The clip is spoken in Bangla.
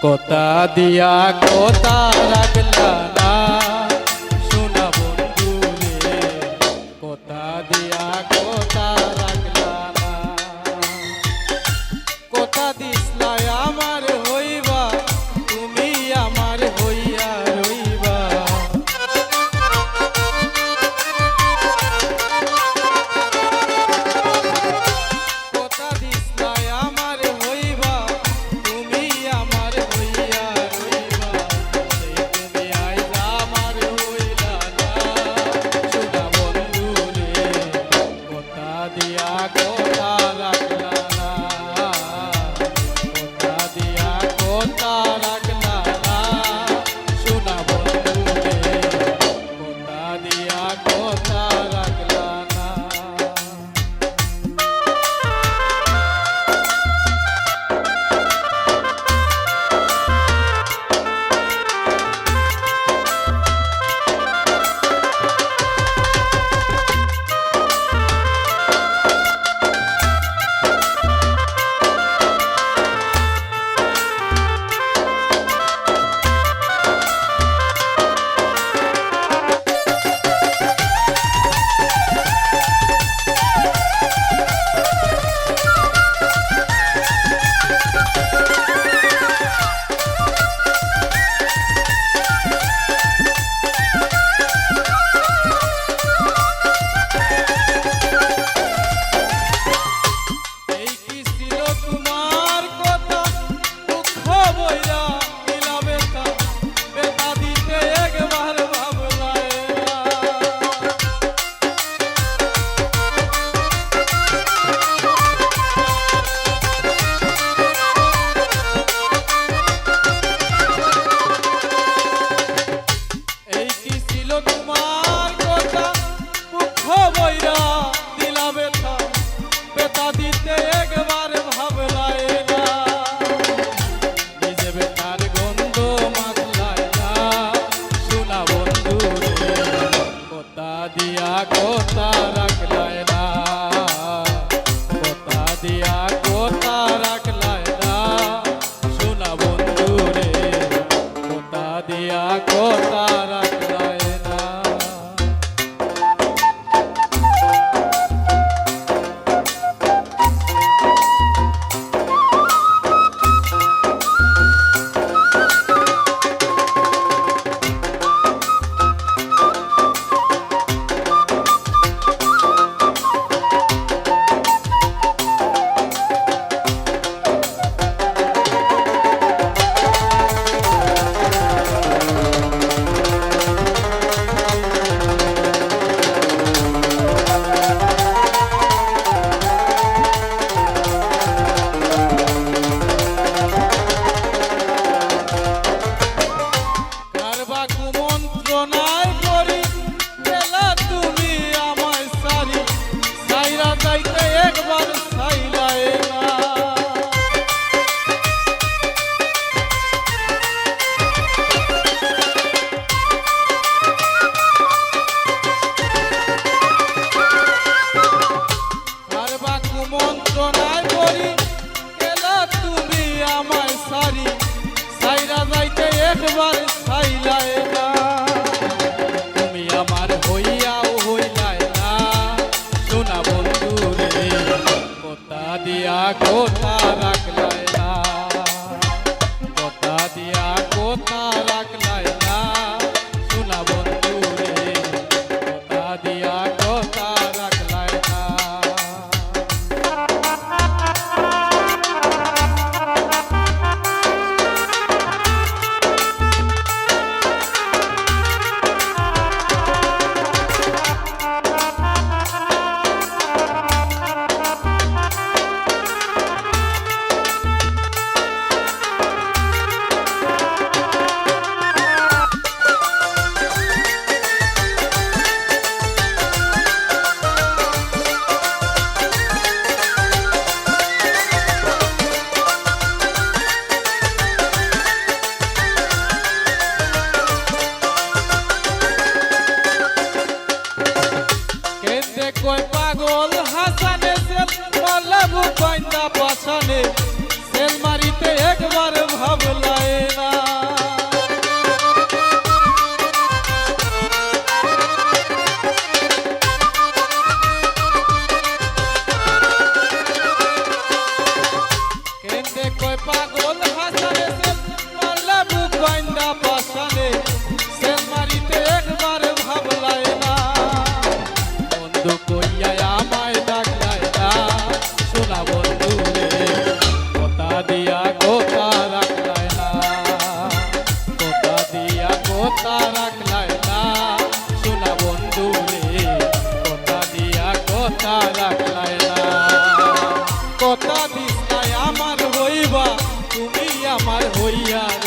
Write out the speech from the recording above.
কোথা দিয়া কোথা রাখলা না সোনা বন্ধু রে, কোথা দিয়া কোথা রাখলা না, কোথা দিসলা আমার হইবা তুমি আমার হইয়া রইবা, কোথা দিসলা আমার হইবা তুমি আমার হইয়া রইবা, সেই তুমি আইলা আমার হইলা না সোনা বন্ধু রে, কোথা দিয়া কোথা রাখলা না, কোথা দিয়া কোথা রাখলা না সোনা বন্ধু রে, কোথা দিয়া কোথা রাখলা না। কোথা রাখলায় না, কোথা দিয়া কোথা রাখলায় না সোনা বন্ধু রে, কোথা দিয়া কোথা রাখলায় না। একবার ছাইলায় না তুমি আমার হইয়াও হইলায় না সোনা বন্ধু রে, কোথা দিয়া কোথা রাখলায় না, কোথা দিয়া কোথা রাখলায় না সোনা বন্ধু রে, কোথা দিয়া কোথা রাখলায় না। হইয়া